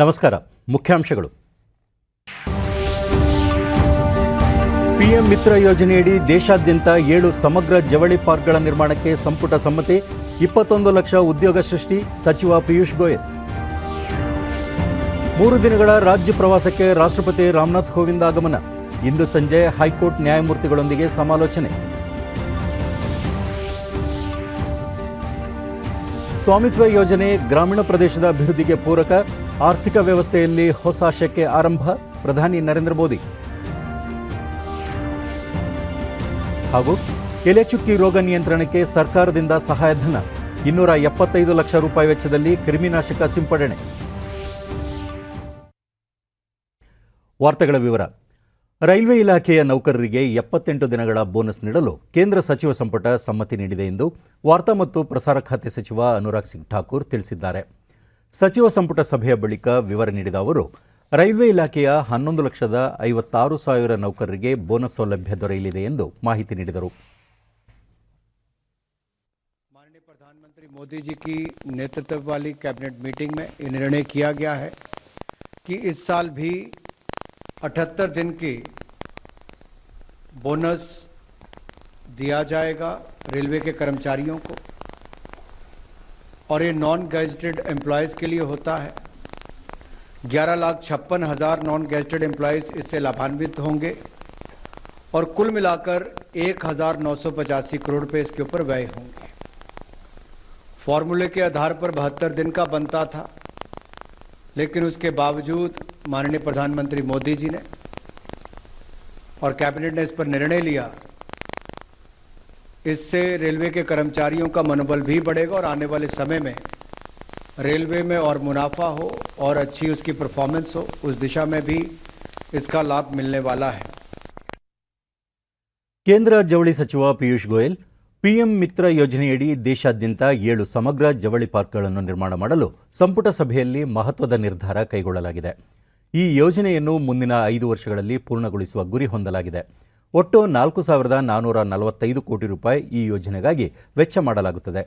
ನಮಸ್ಕಾರ. ಮುಖ್ಯಾಂಶಗಳು. ಪಿಎಂ ಮಿತ್ರ ಯೋಜನೆಯಡಿ ದೇಶಾದ್ಯಂತ 7 ಸಮಗ್ರ ಜವಳಿ ಪಾರ್ಕ್ಗಳ ನಿರ್ಮಾಣಕ್ಕೆ ಸಂಪುಟ ಸಮ್ಮತಿ. 21 ಲಕ್ಷ ಉದ್ಯೋಗ ಸೃಷ್ಟಿ. ಸಚಿವ ಪಿಯೂಷ್ ಗೋಯಲ್. 3 ದಿನಗಳ ರಾಜ್ಯ ಪ್ರವಾಸಕ್ಕೆ ರಾಷ್ಟ್ರಪತಿ ರಾಮನಾಥ್ ಕೋವಿಂದ್ ಆಗಮನ. ಇಂದು ಸಂಜೆ ಹೈಕೋರ್ಟ್ ನ್ಯಾಯಮೂರ್ತಿಗಳೊಂದಿಗೆ ಸಮಾಲೋಚನೆ. ಸ್ವಾಮಿತ್ವ ಯೋಜನೆ ಗ್ರಾಮೀಣ ಪ್ರದೇಶದ ಅಭಿವೃದ್ಧಿಗೆ ಪೂರಕ. ಆರ್ಥಿಕ ವ್ಯವಸ್ಥೆಯಲ್ಲಿ ಹೊಸ ಶಕೆ ಆರಂಭ. ಪ್ರಧಾನಿ ನರೇಂದ್ರ ಮೋದಿ. ಹಾಗೂ ಎಲೆಚುಕ್ಕಿ ರೋಗ ನಿಯಂತ್ರಣಕ್ಕೆ ಸರ್ಕಾರದಿಂದ ಸಹಾಯಧನ. 275 ಲಕ್ಷ ರೂಪಾಯಿ ವೆಚ್ಚದಲ್ಲಿ ಕ್ರಿಮಿನಾಶಕ ಸಿಂಪಡಣೆ. ವಾರ್ತೆಗಳ ವಿವರ. ರೈಲ್ವೆ ಇಲಾಖೆಯ ನೌಕರರಿಗೆ 78 ದಿನಗಳ ಬೋನಸ್ ನೀಡಲು ಕೇಂದ್ರ ಸಚಿವ ಸಂಪುಟ ಸಮ್ಮತಿ ನೀಡಿದೆ ಎಂದು ವಾರ್ತಾ ಮತ್ತು ಪ್ರಸಾರ ಖಾತೆ ಸಚಿವ ಅನುರಾಗ್ ಸಿಂಗ್ ಠಾಕೂರ್ ತಿಳಿಸಿದ್ದಾರೆ. ಸಚಿವ ಸಂಪುಟ ಸಭೆಯ ಬಳಿಕ ವಿವರ ನೀಡಿದ ಅವರು, ರೈಲ್ವೆ ಇಲಾಖೆಯ 11,56,000 ನೌಕರರಿಗೆ ಬೋನಸ್ ಸೌಲಭ್ಯ ದೊರೆಯಲಿದೆ ಎಂದು ಮಾಹಿತಿ ನೀಡಿದರು. माननीय प्रधानमंत्री मोदी जी की नेतृत्व वाली कैबिनेट मीटिंग में यह निर्णय किया गया है कि इस साल भी 78 दिन की बोनस दिया जाएगा रेलवे के कर्मचारियों को, और ये नॉन गैजेटेड एम्प्लॉयज़ के लिए होता है. 11,56,000 नॉन गैजेटेड एम्प्लॉयज़ इससे लाभान्वित होंगे और कुल मिलाकर 1,985 करोड़ रुपए इसके ऊपर व्यय होंगे. फॉर्मूले के आधार पर 72 दिन का बनता था, लेकिन उसके बावजूद माननीय प्रधानमंत्री मोदी जी ने और कैबिनेट ने इस पर निर्णय लिया. इससे रेलवे के कर्मचारियों का मनोबल भी बढ़ेगा और आने वाले समय में रेलवे में और मुनाफा हो और अच्छी उसकी परफॉर्मेंस हो, उस दिशा में भी इसका लाभ मिलने वाला है. ಕೇಂದ್ರ ಜವಳಿ ಸಚಿವ ಪಿಯೂಷ್ ಗೋಯಲ್ ಪಿಎಂ ಮಿತ್ರ ಯೋಜನೆಯಡಿ ದೇಶಾದ್ಯಂತ 7 ಸಮಗ್ರ ಜವಳಿ ಪಾರ್ಕ್ಗಳನ್ನು ನಿರ್ಮಾಣ ಮಾಡಲು ಸಂಪುಟ ಸಭೆಯಲ್ಲಿ ಮಹತ್ವದ ನಿರ್ಧಾರ ಕೈಗೊಳ್ಳಲಾಗಿದೆ. ಈ ಯೋಜನೆಯನ್ನು ಮುಂದಿನ 5 ವರ್ಷಗಳಲ್ಲಿ ಪೂರ್ಣಗೊಳಿಸುವ ಗುರಿ ಹೊಂದಲಾಗಿದೆ. ಒಟ್ಟು 4,445 ಕೋಟಿ ರೂಪಾಯಿ ಈ ಯೋಜನೆಗಾಗಿ ವೆಚ್ಚ ಮಾಡಲಾಗುತ್ತದೆ.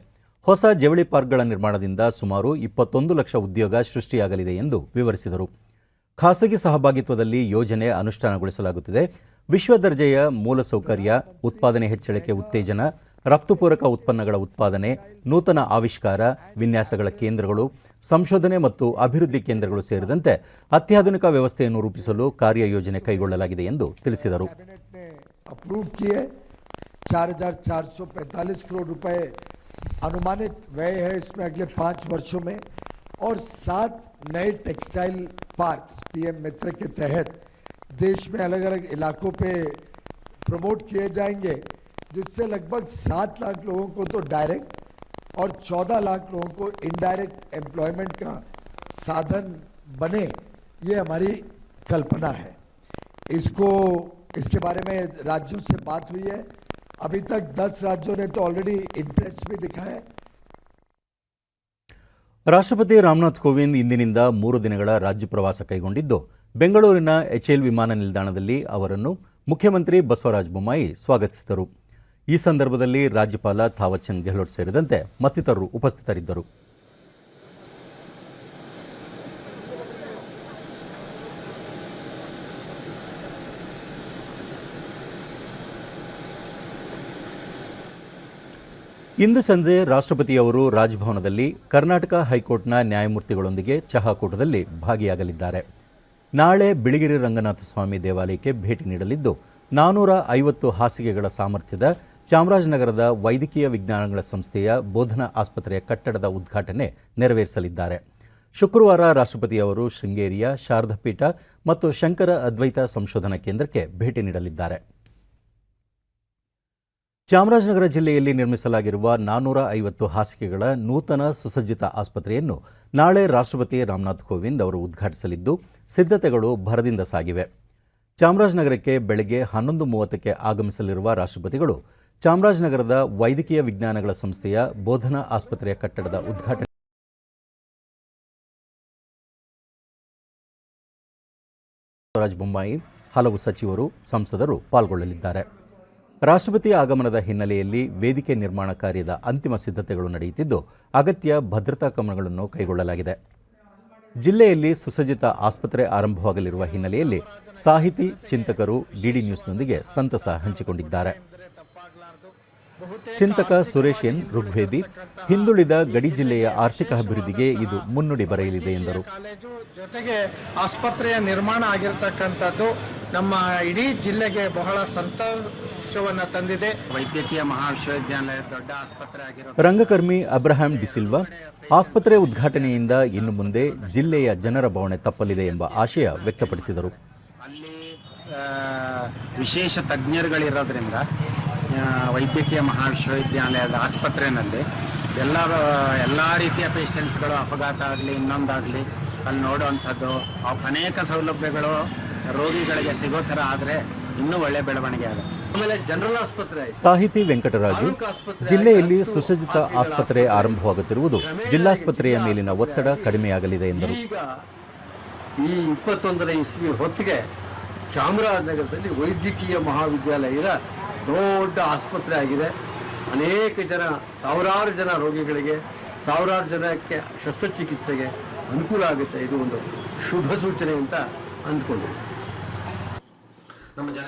ಹೊಸ ಜವಳಿ ಪಾರ್ಕ್ಗಳ ನಿರ್ಮಾಣದಿಂದ ಸುಮಾರು 21 ಲಕ್ಷ ಉದ್ಯೋಗ ಸೃಷ್ಟಿಯಾಗಲಿದೆ ಎಂದು ವಿವರಿಸಿದರು. ಖಾಸಗಿ ಸಹಭಾಗಿತ್ವದಲ್ಲಿ ಯೋಜನೆ ಅನುಷ್ಠಾನಗೊಳಿಸಲಾಗುತ್ತಿದೆ. ವಿಶ್ವ ದರ್ಜೆಯ ಮೂಲಸೌಕರ್ಯ, ಉತ್ಪಾದನೆ ಹೆಚ್ಚಳಕ್ಕೆ ಉತ್ತೇಜನ, ರಫ್ತುಪೂರಕ ಉತ್ಪನ್ನಗಳ ಉತ್ಪಾದನೆ, ನೂತನ ಆವಿಷ್ಕಾರ, ವಿನ್ಯಾಸಗಳ ಕೇಂದ್ರಗಳು, ಸಂಶೋಧನೆ ಮತ್ತು ಅಭಿವೃದ್ಧಿ ಕೇಂದ್ರಗಳು ಸೇರಿದಂತೆ ಅತ್ಯಾಧುನಿಕ ವ್ಯವಸ್ಥೆಯನ್ನು ರೂಪಿಸಲು ಕಾರ್ಯಯೋಜನೆ ಕೈಗೊಳ್ಳಲಾಗಿದೆ ಎಂದು ತಿಳಿಸಿದರು. 4,445 करोड़ रुपए अनुमानित व्यय है इसमें अगले 5 वर्षों में, और 7 नए टेक्सटाइल पार्क्स पीएम मित्र के तहत देश में अलग अलग इलाकों पे प्रमोट किए जाएंगे, जिससे लगभग 7 लाख लोगों को तो डायरेक्ट और 14 लाख लोगों को इनडायरेक्ट एम्प्लॉयमेंट का साधन बने, ये हमारी कल्पना है. इसके बारे में राज्यों से बात हुई है. अभी तक 10 राज्यों ने तो ऑलरेडी इंटरेस्ट भी दिखाया है. ರಾಷ್ಟ್ರಪತಿ ರಾಮನಾಥ್ ಕೋವಿಂದ್ ಇಂದಿನಿಂದ 3 ದಿನಗಳ ರಾಜ್ಯ ಪ್ರವಾಸ ಕೈಗೊಂಡಿದ್ದು, ಬೆಂಗಳೂರಿನ ಎಚ್ಎಎಲ್ ವಿಮಾನ ನಿಲ್ದಾಣದಲ್ಲಿ ಅವರನ್ನು ಮುಖ್ಯಮಂತ್ರಿ ಬಸವರಾಜ ಬೊಮ್ಮಾಯಿ ಸ್ವಾಗತಿಸಿದರು. ಈ ಸಂದರ್ಭದಲ್ಲಿ ರಾಜ್ಯಪಾಲ ಥಾವರ್ ಚಂದ್ ಗೆಹ್ಲೋಟ್ ಸೇರಿದಂತೆ ಮತ್ತಿತರರು ಉಪಸ್ಥಿತರಿದ್ದರು. ಇಂದು ಸಂಜೆ ರಾಷ್ಟ್ರಪತಿಯವರು ರಾಜಭವನದಲ್ಲಿ ಕರ್ನಾಟಕ ಹೈಕೋರ್ಟ್ನ ನ್ಯಾಯಮೂರ್ತಿಗಳೊಂದಿಗೆ ಚಹಾಕೂಟದಲ್ಲಿ ಭಾಗಿಯಾಗಲಿದ್ದಾರೆ. ನಾಳೆ ಬಿಳಿಗಿರಿ ರಂಗನಾಥ ಸ್ವಾಮಿ ದೇವಾಲಯಕ್ಕೆ ಭೇಟಿ ನೀಡಲಿದ್ದು, 450 ಹಾಸಿಗೆಗಳ ಸಾಮರ್ಥ್ಯದ ಚಾಮರಾಜನಗರದ ವೈದ್ಯಕೀಯ ವಿಜ್ಞಾನಗಳ ಸಂಸ್ಥೆಯ ಬೋಧನಾ ಆಸ್ಪತ್ರೆಯ ಕಟ್ಟಡದ ಉದ್ಘಾಟನೆ ನೆರವೇರಿಸಲಿದ್ದಾರೆ. ಶುಕ್ರವಾರ ರಾಷ್ಟ್ರಪತಿಯವರು ಶೃಂಗೇರಿಯ ಶಾರದಾಪೀಠ ಮತ್ತು ಶಂಕರ ಅದ್ವೈತ ಸಂಶೋಧನಾ ಕೇಂದ್ರಕ್ಕೆ ಭೇಟಿ ನೀಡಲಿದ್ದಾರೆ. ಚಾಮರಾಜನಗರ ಜಿಲ್ಲೆಯಲ್ಲಿ ನಿರ್ಮಿಸಲಾಗಿರುವ 450 ಹಾಸಿಗೆಗಳ ನೂತನ ಸುಸಜ್ಜಿತ ಆಸ್ಪತ್ರೆಯನ್ನು ನಾಳೆ ರಾಷ್ಟ್ರಪತಿ ರಾಮನಾಥ್ ಕೋವಿಂದ್ ಅವರು ಉದ್ಘಾಟಿಸಲಿದ್ದು, ಸಿದ್ಧತೆಗಳು ಭರದಿಂದ ಸಾಗಿವೆ. ಚಾಮರಾಜನಗರಕ್ಕೆ ಬೆಳಗ್ಗೆ 11:30ಕ್ಕೆ ಆಗಮಿಸಲಿರುವ ರಾಷ್ಟ್ರಪತಿಗಳು ಚಾಮರಾಜನಗರದ ವೈದ್ಯಕೀಯ ವಿಜ್ಞಾನಗಳ ಸಂಸ್ಥೆಯ ಬೋಧನಾ ಆಸ್ಪತ್ರೆಯ ಕಟ್ಟಡದ ಉದ್ಘಾಟನೆ ಬಸವರಾಜ ಬೊಮ್ಮಾಯಿ, ಹಲವು ಸಚಿವರು, ಸಂಸದರು ಪಾಲ್ಗೊಳ್ಳಲಿದ್ದಾರೆ. ರಾಷ್ಟ್ರಪತಿ ಆಗಮನದ ಹಿನ್ನೆಲೆಯಲ್ಲಿ ವೇದಿಕೆ ನಿರ್ಮಾಣ ಕಾರ್ಯದ ಅಂತಿಮ ಸಿದ್ಧತೆಗಳು ನಡೆಯುತ್ತಿದ್ದು, ಅಗತ್ಯ ಭದ್ರತಾ ಕ್ರಮಗಳನ್ನು ಕೈಗೊಳ್ಳಲಾಗಿದೆ. ಜಿಲ್ಲೆಯಲ್ಲಿ ಸುಸಜ್ಜಿತ ಆಸ್ಪತ್ರೆ ಆರಂಭವಾಗಲಿರುವ ಹಿನ್ನೆಲೆಯಲ್ಲಿ ಸಾಹಿತಿ ಚಿಂತಕರು ಡಿಡಿ ನ್ಯೂಸ್ನೊಂದಿಗೆ ಸಂತಸ ಹಂಚಿಕೊಂಡಿದ್ದಾರೆ. ಚಿಂತಕ ಸುರೇಶ್ ಎನ್ ಋಗ್ವೇದಿ, ಹಿಂದುಳಿದ ಗಡಿ ಜಿಲ್ಲೆಯ ಆರ್ಥಿಕ ಅಭಿವೃದ್ಧಿಗೆ ಇದು ಮುನ್ನುಡಿ ಬರೆಯಲಿದೆ ಎಂದರು. ಜೊತೆಗೆ ಆಸ್ಪತ್ರೆಯ ನಿರ್ಮಾಣ ಆಗಿರತಕ್ಕಂಥದ್ದು ನಮ್ಮ ಇಡೀ ಜಿಲ್ಲೆಗೆ ಬಹಳ ಸಂತೋಷವನ್ನು ತಂದಿದೆ. ವೈದ್ಯಕೀಯ ಮಹಾವಿಶ್ವವಿದ್ಯಾಲಯ ದೊಡ್ಡ ಆಸ್ಪತ್ರೆ ಆಗಿರೋ ರಂಗಕರ್ಮಿ ಅಬ್ರಹಾಂ ಡಿಸಿಲ್ವಾ, ಆಸ್ಪತ್ರೆ ಉದ್ಘಾಟನೆಯಿಂದ ಇನ್ನು ಮುಂದೆ ಜಿಲ್ಲೆಯ ಜನರ ಬವಣೆ ತಪ್ಪಲಿದೆ ಎಂಬ ಆಶಯ ವ್ಯಕ್ತಪಡಿಸಿದರು. ಅಲ್ಲಿ ವಿಶೇಷ ತಜ್ಞರುಗಳಿರೋದ್ರಿಂದ ವೈದ್ಯಕೀಯ ಮಹಾವಿಶ್ವವಿದ್ಯಾಲಯದ ಆಸ್ಪತ್ರೆಯಲ್ಲಿ ಎಲ್ಲ ರೀತಿಯ ಪೇಷಂಟ್ಸ್ಗಳು ಅಪಘಾತ ಆಗಲಿ ಇನ್ನೊಂದಾಗಲಿ ಅಲ್ಲಿ ನೋಡುವಂಥದ್ದು ಅನೇಕ ಸೌಲಭ್ಯಗಳು ರೋಗಿಗಳಿಗೆ ಸಿಗೋ ಥರ ಆದರೆ ಇನ್ನೂ ಒಳ್ಳೆ ಬೆಳವಣಿಗೆ ಆಗುತ್ತೆ. ಆಮೇಲೆ ಜನರಲ್ ಆಸ್ಪತ್ರೆ ಸಾಹಿತಿ ವೆಂಕಟರಾಜು, ಜಿಲ್ಲೆಯಲ್ಲಿ ಸುಸಜ್ಜಿತ ಆಸ್ಪತ್ರೆ ಆರಂಭವಾಗುತ್ತಿರುವುದು ಜಿಲ್ಲಾಸ್ಪತ್ರೆಯ ಮೇಲಿನ ಒತ್ತಡ ಕಡಿಮೆಯಾಗಲಿದೆ ಎಂದರು. ಈಗ ಈ 21ನೇ ಇಸ್ವಿ ಹೊತ್ತಿಗೆ ಚಾಮರಾಜನಗರದಲ್ಲಿ ವೈದ್ಯಕೀಯ ಮಹಾವಿದ್ಯಾಲಯದ ದೊಡ್ಡ ಆಸ್ಪತ್ರೆ ಆಗಿದೆ. ಅನೇಕ ಜನ, ಸಾವಿರಾರು ಜನ ರೋಗಿಗಳಿಗೆ, ಸಾವಿರಾರು ಜನಕ್ಕೆ ಶಸ್ತ್ರಚಿಕಿತ್ಸೆಗೆ ಅನುಕೂಲ ಆಗುತ್ತೆ. ಇದು ಒಂದು ಶುಭ ಸೂಚನೆ ಅಂತ ಅಂದ್ಕೊಂಡಿದೆ.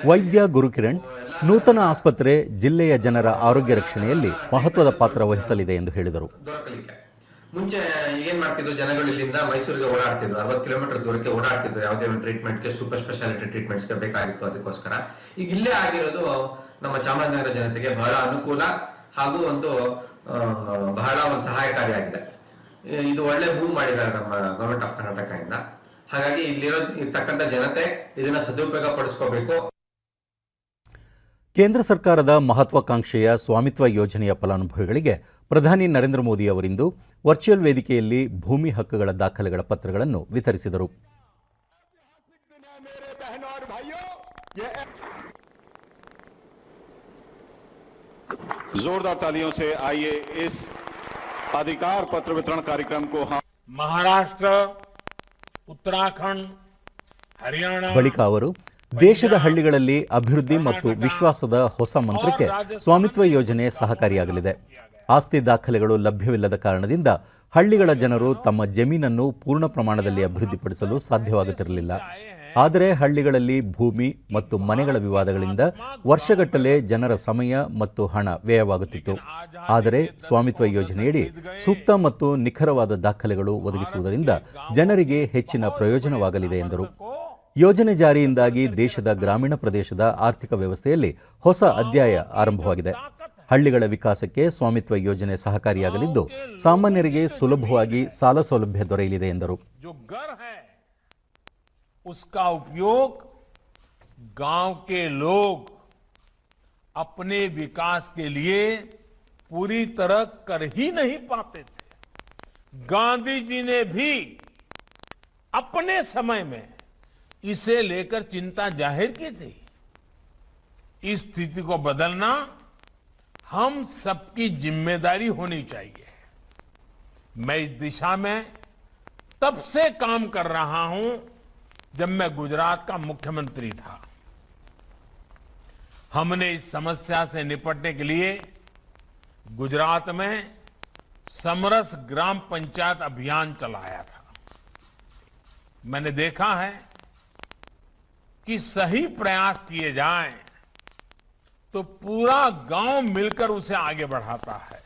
ವೈದ್ಯ ಗುರುಕಿರಣ್, ನೂತನ ಆಸ್ಪತ್ರೆ ಜಿಲ್ಲೆಯ ಜನರ ಆರೋಗ್ಯ ರಕ್ಷಣೆಯಲ್ಲಿ ಮಹತ್ವದ ಪಾತ್ರ ವಹಿಸಲಿದೆ ಎಂದು ಹೇಳಿದರು. ಮುಂಚೆ ಏನ್ ಮಾಡ್ತಿದ್ರು, ಜನಗಳು ಇಲ್ಲಿಂದ ಮೈಸೂರಿಗೆ ಓಡಾಡ್ತಿದ್ರು, 60 ಕಿಲೋಮೀಟರ್ ದೂರಕ್ಕೆ ಓಡಾಡ್ತಿದ್ರು ಯಾವುದೇ ಒಂದು ಟ್ರೀಟ್ಮೆಂಟ್ಗೆ, ಸೂಪರ್ ಸ್ಪೆಷಾಲಿಟಿ ಟ್ರೀಟ್ಮೆಂಟ್ಸ್ಗೆ ಬೇಕಾಗಿತ್ತು. ಅದಕ್ಕೋಸ್ಕರ ಈಗ ಇಲ್ಲೇ ಆಗಿರೋದು ನಮ್ಮ ಚಾಮರಾಜನಗರ ಜನತೆಗೆ ಬಹಳ ಅನುಕೂಲ ಹಾಗೂ ಬಹಳ ಒಂದು ಸಹಾಯಕಾರಿಯಾಗಿದೆ. ಇದು ಒಳ್ಳೆ ಮೂವ್ ಮಾಡಿದ್ದಾರೆ ನಮ್ಮ ಗವರ್ಮೆಂಟ್ ಆಫ್ ಕರ್ನಾಟಕ ಇಂದ. ಹಾಗಾಗಿ ಇಲ್ಲಿರತಕ್ಕಂಥ ಜನತೆ ಇದನ್ನ ಸದುಪಯೋಗ ಪಡಿಸ್ಕೋಬೇಕು. ಕೇಂದ್ರ ಸರ್ಕಾರದ ಮಹತ್ವಾಕಾಂಕ್ಷೆಯ ಸ್ವಾಮಿತ್ವ ಯೋಜನೆಯ ಫಲಾನುಭವಿಗಳಿಗೆ ಪ್ರಧಾನಿ ನರೇಂದ್ರ ಮೋದಿ ಅವರಿಂದು ವರ್ಚುವಲ್ ವೇದಿಕೆಯಲ್ಲಿ ಭೂಮಿ ಹಕ್ಕುಗಳ ದಾಖಲೆಗಳ ಪತ್ರಗಳನ್ನು ವಿತರಿಸಿದರು. जोरदार तालियों से आइए इस अधिकार पत्र वितरण कार्यक्रम को हम महाराष्ट्र, उत्तराखंड, हरियाणा ಬಳಿಕ ಅವರು ದೇಶದ ಹಳ್ಳಿಗಳಲ್ಲಿ ಅಭಿವೃದ್ಧಿ ಮತ್ತು ವಿಶ್ವಾಸದ ಹೊಸ ಮಂತ್ರಕ್ಕೆ ಸ್ವಾಮಿತ್ವ ಯೋಜನೆ ಸಹಕಾರಿಯಾಗಲಿದೆ. ಆಸ್ತಿ ದಾಖಲೆಗಳು ಲಭ್ಯವಿಲ್ಲದ ಕಾರಣದಿಂದ ಹಳ್ಳಿಗಳ ಜನರು ತಮ್ಮ ಜಮೀನನ್ನು ಪೂರ್ಣ ಪ್ರಮಾಣದಲ್ಲಿ ಅಭಿವೃದ್ಧಿಪಡಿಸಲು ಸಾಧ್ಯವಾಗುತ್ತಿರಲಿಲ್ಲ. ಆದರೆ ಹಳ್ಳಿಗಳಲ್ಲಿ ಭೂಮಿ ಮತ್ತು ಮನೆಗಳ ವಿವಾದಗಳಿಂದ ವರ್ಷಗಟ್ಟಲೆ ಜನರ ಸಮಯ ಮತ್ತು ಹಣ ವ್ಯಯವಾಗುತ್ತಿತ್ತು. ಆದರೆ ಸ್ವಾಮಿತ್ವ ಯೋಜನೆಯಡಿ ಸೂಕ್ತ ಮತ್ತು ನಿಖರವಾದ ದಾಖಲೆಗಳು ಒದಗಿಸುವುದರಿಂದ ಜನರಿಗೆ ಹೆಚ್ಚಿನ ಪ್ರಯೋಜನವಾಗಲಿದೆ ಎಂದರು. ಯೋಜನೆ ಜಾರಿಯಿಂದಾಗಿ ದೇಶದ ಗ್ರಾಮೀಣ ಪ್ರದೇಶದ ಆರ್ಥಿಕ ವ್ಯವಸ್ಥೆಯಲ್ಲಿ ಹೊಸ ಅಧ್ಯಾಯ ಆರಂಭವಾಗಿದೆ. ಹಳ್ಳಿಗಳ ವಿಕಾಸಕ್ಕೆ ಸ್ವಾಮಿತ್ವ ಯೋಜನೆ ಸಹಕಾರಿಯಾಗಲಿದ್ದು ಸಾಮಾನ್ಯರಿಗೆ ಸುಲಭವಾಗಿ ಸಾಲ ಸೌಲಭ್ಯ ದೊರೆಯಲಿದೆ ಎಂದರು. उसका उपयोग गांव के लोग अपने विकास के लिए पूरी तरह कर ही नहीं पाते थे. गांधी जी ने भी अपने समय में इसे लेकर चिंता जाहिर की थी. इस स्थिति को बदलना हम सबकी जिम्मेदारी होनी चाहिए. मैं इस दिशा में तब से काम कर रहा हूं जब मैं गुजरात का मुख्यमंत्री था. हमने इस समस्या से निपटने के लिए गुजरात में समरस ग्राम पंचायत अभियान चलाया था. मैंने देखा है कि सही प्रयास किए जाएं तो पूरा गांव मिलकर उसे आगे बढ़ाता है.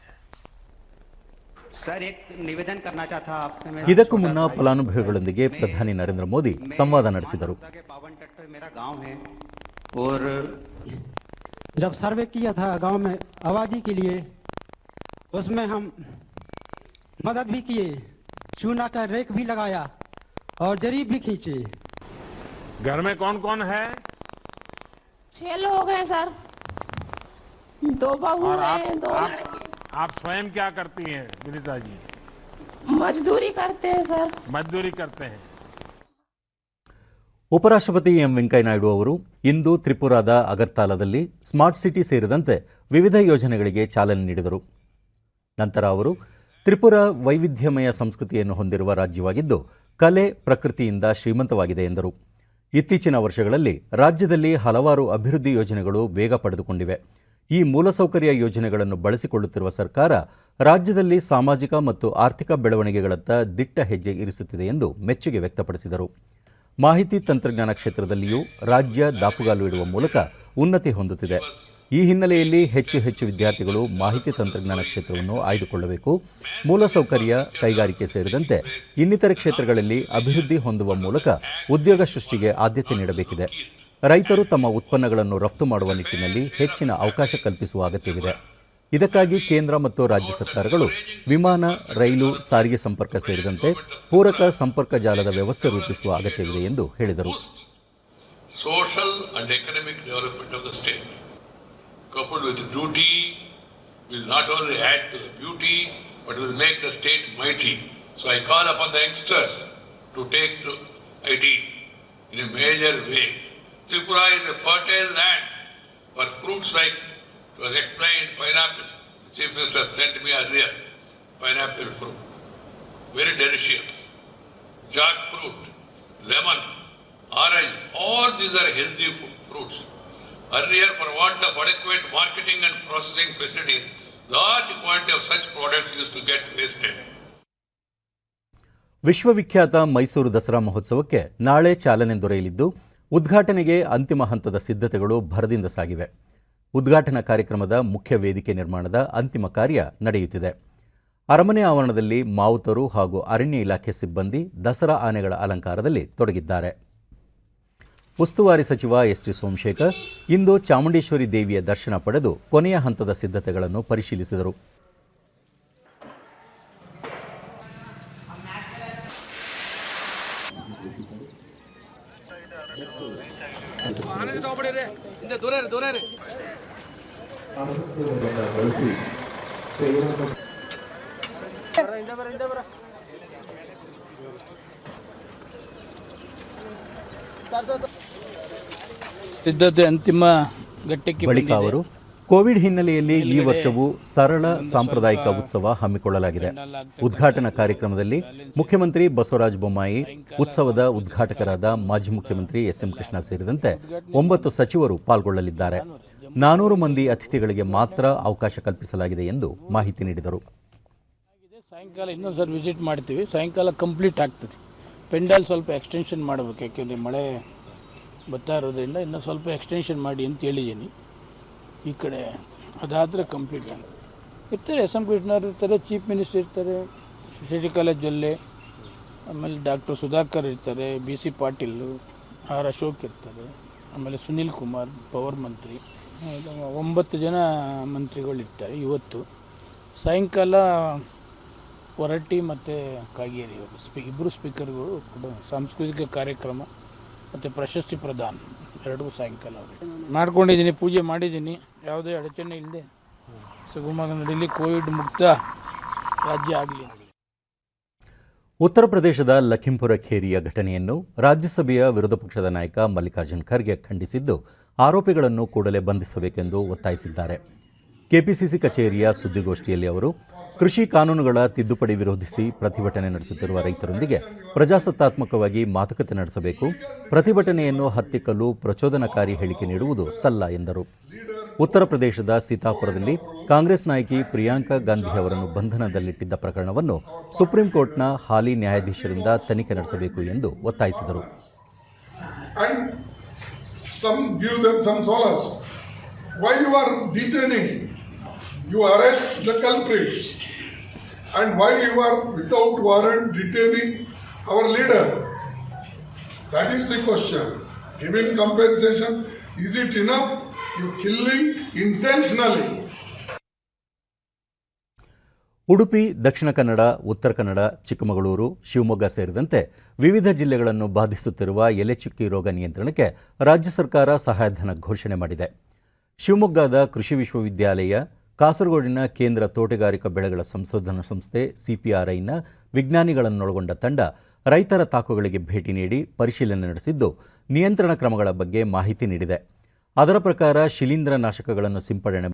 सर, एक निवेदन करना चाहता आपसे मैं. ಇದಕ್ಕೂ ಮುನ್ನ ಫಲಾನುಭವಿಗಳೊಂದಿಗೆ ಪ್ರಧಾನಿ ನರೇಂದ್ರ ಮೋದಿ ಸಂವಾದ ನಡೆಸಿದರು. 52 ट्रैक्टर मेरा गांव है और जब सर्वे किया था गांव में आबादी के लिए, उसमें हम मदद भी किए, चूना का रेक भी लगाया और जरीब भी खींचे. घर में कौन कौन है? 6 लोग हैं सर, 2 बहू हैं, 2 लड़के. आप स्वयं क्या करती हैं विनीता जी? मजदूरी करते हैं सर. मजदूरी करते हैं. ಉಪರಾಷ್ಟ್ರಪತಿ ಎಂ ವೆಂಕಯ್ಯನಾಯ್ಡು ಅವರು ಇಂದು ತ್ರಿಪುರಾದ ಅಗರ್ತಾಲದಲ್ಲಿ ಸ್ಮಾರ್ಟ್ ಸಿಟಿ ಸೇರಿದಂತೆ ವಿವಿಧ ಯೋಜನೆಗಳಿಗೆ ಚಾಲನೆ ನೀಡಿದರು. ನಂತರ ಅವರು ತ್ರಿಪುರಾ ವೈವಿಧ್ಯಮಯ ಸಂಸ್ಕೃತಿಯನ್ನು ಹೊಂದಿರುವ ರಾಜ್ಯವಾಗಿದ್ದು ಕಲೆ ಪ್ರಕೃತಿಯಿಂದ ಶ್ರೀಮಂತವಾಗಿದೆ ಎಂದರು. ಇತ್ತೀಚಿನ ವರ್ಷಗಳಲ್ಲಿ ರಾಜ್ಯದಲ್ಲಿ ಹಲವಾರು ಅಭಿವೃದ್ಧಿ ಯೋಜನೆಗಳು ವೇಗ ಪಡೆದುಕೊಂಡಿವೆ. ಈ ಮೂಲಸೌಕರ್ಯ ಯೋಜನೆಗಳನ್ನು ಬಳಸಿಕೊಳ್ಳುತ್ತಿರುವ ಸರ್ಕಾರ ರಾಜ್ಯದಲ್ಲಿ ಸಾಮಾಜಿಕ ಮತ್ತು ಆರ್ಥಿಕ ಬೆಳವಣಿಗೆಗಳತ್ತ ದಿಟ್ಟ ಹೆಜ್ಜೆ ಇರಿಸುತ್ತಿದೆ ಎಂದು ಮೆಚ್ಚುಗೆ ವ್ಯಕ್ತಪಡಿಸಿದರು. ಮಾಹಿತಿ ತಂತ್ರಜ್ಞಾನ ಕ್ಷೇತ್ರದಲ್ಲಿಯೂ ರಾಜ್ಯ ದಾಪುಗಾಲು ಇಡುವ ಮೂಲಕ ಉನ್ನತಿ ಹೊಂದುತ್ತಿದೆ. ಈ ಹಿನ್ನೆಲೆಯಲ್ಲಿ ಹೆಚ್ಚು ಹೆಚ್ಚು ವಿದ್ಯಾರ್ಥಿಗಳು ಮಾಹಿತಿ ತಂತ್ರಜ್ಞಾನ ಕ್ಷೇತ್ರವನ್ನು ಆಯ್ದುಕೊಳ್ಳಬೇಕು. ಮೂಲಸೌಕರ್ಯ, ಕೈಗಾರಿಕೆ ಸೇರಿದಂತೆ ಇನ್ನಿತರೆ ಕ್ಷೇತ್ರಗಳಲ್ಲಿ ಅಭಿವೃದ್ಧಿ ಹೊಂದುವ ಮೂಲಕ ಉದ್ಯೋಗ ಸೃಷ್ಟಿಗೆ ಆದ್ಯತೆ ನೀಡಬೇಕಿದೆ. ರೈತರು ತಮ್ಮ ಉತ್ಪನ್ನಗಳನ್ನು ರಫ್ತು ಮಾಡುವ ನಿಟ್ಟಿನಲ್ಲಿ ಹೆಚ್ಚಿನ ಅವಕಾಶ ಕಲ್ಪಿಸುವ ಅಗತ್ಯವಿದೆ. ಇದಕ್ಕಾಗಿ ಕೇಂದ್ರ ಮತ್ತು ರಾಜ್ಯ ಸರ್ಕಾರಗಳು ವಿಮಾನ, ರೈಲು, ಸಾರಿಗೆ ಸಂಪರ್ಕ ಸೇರಿದಂತೆ ಪೂರಕ ಸಂಪರ್ಕ ಜಾಲದ ವ್ಯವಸ್ಥೆ ರೂಪಿಸುವ ಅಗತ್ಯವಿದೆ ಎಂದು ಹೇಳಿದರು. Social and economic development of the state, coupled with duty, will not only add to the beauty, but will make the state mighty. So I call upon the youngsters to take to IT in a major way. Tripura is a fertile land for fruits like, it was explained, pineapple. The Chief Minister sent me earlier, pineapple fruit, very delicious. Jackfruit, lemon, orange, all these are healthy fruits. Earlier, for want of adequate marketing and processing facilities, large quantity of such products used to get wasted. ವಿಶ್ವವಿಖ್ಯಾತ ಮೈಸೂರು ದಸರಾ ಮಹೋತ್ಸವಕ್ಕೆ ನಾಳೆ ಚಾಲನೆ ದೊರೆಯಲಿದ್ದು, ಉದ್ಘಾಟನೆಗೆ ಅಂತಿಮ ಹಂತದ ಸಿದ್ಧತೆಗಳು ಭರದಿಂದ ಸಾಗಿವೆ. ಉದ್ಘಾಟನಾ ಕಾರ್ಯಕ್ರಮದ ಮುಖ್ಯ ವೇದಿಕೆ ನಿರ್ಮಾಣದ ಅಂತಿಮ ಕಾರ್ಯ ನಡೆಯುತ್ತಿದೆ. ಅರಮನೆ ಆವರಣದಲ್ಲಿ ಮಾವುತರು ಹಾಗೂ ಅರಣ್ಯ ಇಲಾಖೆ ಸಿಬ್ಬಂದಿ ದಸರಾ ಆನೆಗಳ ಅಲಂಕಾರದಲ್ಲಿ ತೊಡಗಿದ್ದಾರೆ. ಉಸ್ತುವಾರಿ ಸಚಿವ ಎಸ್.ಟಿ. ಸೋಮಶೇಖರ್ ಇಂದು ಚಾಮುಂಡೇಶ್ವರಿ ದೇವಿಯ ದರ್ಶನ ಪಡೆದು ಕೊನೆಯ ಹಂತದ ಸಿದ್ಧತೆಗಳನ್ನು ಪರಿಶೀಲಿಸಿದರು. ಸಿದ್ಧತೆ ಅಂತಿಮ ಘಟ್ಟಕ್ಕೆ ಬಳಿಕ ಅವರು ಕೋವಿಡ್ ಹಿನ್ನೆಲೆಯಲ್ಲಿ ಈ ವರ್ಷವೂ ಸರಳ ಸಾಂಪ್ರದಾಯಿಕ ಉತ್ಸವ ಹಮ್ಮಿಕೊಳ್ಳಲಾಗಿದೆ. ಉದ್ಘಾಟನಾ ಕಾರ್ಯಕ್ರಮದಲ್ಲಿ ಮುಖ್ಯಮಂತ್ರಿ ಬಸವರಾಜ ಬೊಮ್ಮಾಯಿ, ಉತ್ಸವದ ಉದ್ಘಾಟಕರಾದ ಮಾಜಿ ಮುಖ್ಯಮಂತ್ರಿ ಎಸ್.ಎಂ. ಕೃಷ್ಣ ಸೇರಿದಂತೆ 9 ಸಚಿವರು ಪಾಲ್ಗೊಳ್ಳಲಿದ್ದಾರೆ. 400 ಮಂದಿ ಅತಿಥಿಗಳಿಗೆ ಮಾತ್ರ ಅವಕಾಶ ಕಲ್ಪಿಸಲಾಗಿದೆ ಎಂದು ಮಾಹಿತಿ ನೀಡಿದರು. ಸಾಯಂಕಾಲ ಇನ್ನೊಂದ್ಸರಿ ವಿಸಿಟ್ ಮಾಡ್ತೀವಿ. ಸಾಯಂಕಾಲ ಕಂಪ್ಲೀಟ್ ಆಗ್ತದೆ. ಪೆಂಡಾಲ್ ಸ್ವಲ್ಪ ಎಕ್ಸ್ಟೆನ್ಷನ್ ಮಾಡಬೇಕು, ಯಾಕೆಂದರೆ ಮಳೆ ಬರ್ತಾ ಇರೋದ್ರಿಂದ ಇನ್ನೂ ಸ್ವಲ್ಪ ಎಕ್ಸ್ಟೆನ್ಷನ್ ಮಾಡಿ ಅಂತ ಹೇಳಿದ್ದೀನಿ. ಈ ಕಡೆ ಅದಾದರೆ ಕಂಪ್ಲೀಟ್ ಇರ್ತಾರೆ. ಎಸ್.ಎಂ. ಕೃಷ್ಣವ್ರು ಇರ್ತಾರೆ, ಚೀಫ್ ಮಿನಿಸ್ಟರ್ ಇರ್ತಾರೆ, ಶಶಿಕಲಾ ಜೊಲ್ಲೆ, ಆಮೇಲೆ ಡಾಕ್ಟರ್ ಸುಧಾಕರ್ ಇರ್ತಾರೆ, B.C. ಪಾಟೀಲ್, ಆರ್ ಅಶೋಕ್ ಇರ್ತಾರೆ, ಆಮೇಲೆ ಸುನೀಲ್ ಕುಮಾರ್ ಪವರ್ ಮಂತ್ರಿ, 9 ಜನ ಮಂತ್ರಿಗಳು ಇರ್ತಾರೆ. ಇವತ್ತು ಸಾಯಂಕಾಲ ಹೊರಟ್ಟಿ ಮತ್ತು ಕಾಗೇರಿ ಇಬ್ಬರು ಸ್ಪೀಕರ್ಗಳು ಕೂಡ ಸಾಂಸ್ಕೃತಿಕ ಕಾರ್ಯಕ್ರಮ ಮತ್ತು ಪ್ರಶಸ್ತಿ ಪ್ರದಾನ ಎರಡೂ ಸಾಯಂಕಾಲ ಮಾಡ್ಕೊಂಡಿದ್ದೀನಿ. ಪೂಜೆ ಮಾಡಿದ್ದೀನಿ. ಯಾವುದೇ ಅಡಚಣೆ ಇಲ್ಲದೆ ಸುಗಮವಾಗಿ ನಡೀಲಿ. ಕೋವಿಡ್ ಮುಕ್ತ ರಾಜ್ಯ ಆಗಲಿ. ಉತ್ತರ ಪ್ರದೇಶದ ಲಖೀಂಪುರ ಖೇರಿಯ ಘಟನೆಯನ್ನು ರಾಜ್ಯಸಭೆಯ ವಿರೋಧ ಪಕ್ಷದ ನಾಯಕ ಮಲ್ಲಿಕಾರ್ಜುನ್ ಖರ್ಗೆ ಖಂಡಿಸಿದ್ದು, ಆರೋಪಿಗಳನ್ನು ಕೂಡಲೇ ಬಂಧಿಸಬೇಕೆಂದು ಒತ್ತಾಯಿಸಿದ್ದಾರೆ. ಕೆಪಿಸಿಸಿ ಕಚೇರಿಯ ಸುದ್ದಿಗೋಷ್ಠಿಯಲ್ಲಿ ಅವರು ಕೃಷಿ ಕಾನೂನುಗಳ ತಿದ್ದುಪಡಿ ವಿರೋಧಿಸಿ ಪ್ರತಿಭಟನೆ ನಡೆಸುತ್ತಿರುವ ರೈತರೊಂದಿಗೆ ಪ್ರಜಾಸತ್ತಾತ್ಮಕವಾಗಿ ಮಾತುಕತೆ ನಡೆಸಬೇಕು, ಪ್ರತಿಭಟನೆಯನ್ನು ಹತ್ತಿಕ್ಕಲು ಪ್ರಚೋದನಕಾರಿ ಹೇಳಿಕೆ ನೀಡುವುದು ಸಲ್ಲ ಎಂದರು. ಉತ್ತರ ಪ್ರದೇಶದ ಸೀತಾಪುರದಲ್ಲಿ ಕಾಂಗ್ರೆಸ್ ನಾಯಕಿ ಪ್ರಿಯಾಂಕಾ ಗಾಂಧಿ ಅವರನ್ನು ಬಂಧನದಲ್ಲಿಟ್ಟಿದ್ದ ಪ್ರಕರಣವನ್ನು ಸುಪ್ರೀಂ ಕೋರ್ಟ್ನ ಹಾಲಿ ನ್ಯಾಯಾಧೀಶರಿಂದ ತನಿಖೆ ನಡೆಸಬೇಕು ಎಂದು ಒತ್ತಾಯಿಸಿದರು. Why you are detaining? You arrest the culprits. And why you are without warrant detaining our leader? That is the question. Giving compensation, is it enough? You killing intentionally. Udupi, Dakshina Kannada, Uttara Kannada, Chikkamagaluru, Shivamogga ಸೇರಿದಂತೆ ವಿವಿಧ ಜಿಲ್ಲೆಗಳನ್ನು ಬಾಧಿಸುತ್ತಿರುವ ಎಲೆಚುಕ್ಕಿ ರೋಗ ನಿಯಂತ್ರಣಕ್ಕೆ ರಾಜ್ಯ ಸರ್ಕಾರ ಸಹಾಯಧನ ಘೋಷಣೆ ಮಾಡಿದೆ. ಶಿವಮೊಗ್ಗದ ಕೃಷಿ ವಿಶ್ವವಿದ್ಯಾಲಯ, ಕಾಸರಗೋಡಿನ ಕೇಂದ್ರ ತೋಟಗಾರಿಕಾ ಬೆಳೆಗಳ ಸಂಶೋಧನಾ ಸಂಸ್ಥೆ CPRIನ ವಿಜ್ಞಾನಿಗಳನ್ನೊಳಗೊಂಡ ತಂಡ ರೈತರ ತಾಕುಗಳಿಗೆ ಭೇಟಿ ನೀಡಿ ಪರಿಶೀಲನೆ ನಡೆಸಿದ್ದು, ನಿಯಂತ್ರಣ ಕ್ರಮಗಳ ಬಗ್ಗೆ ಮಾಹಿತಿ ನೀಡಿದೆ. ಅದರ ಪ್ರಕಾರ ಶಿಲೀಂಧ್ರ ನಾಶಕಗಳನ್ನು ಸಿಂಪಡಣೆ,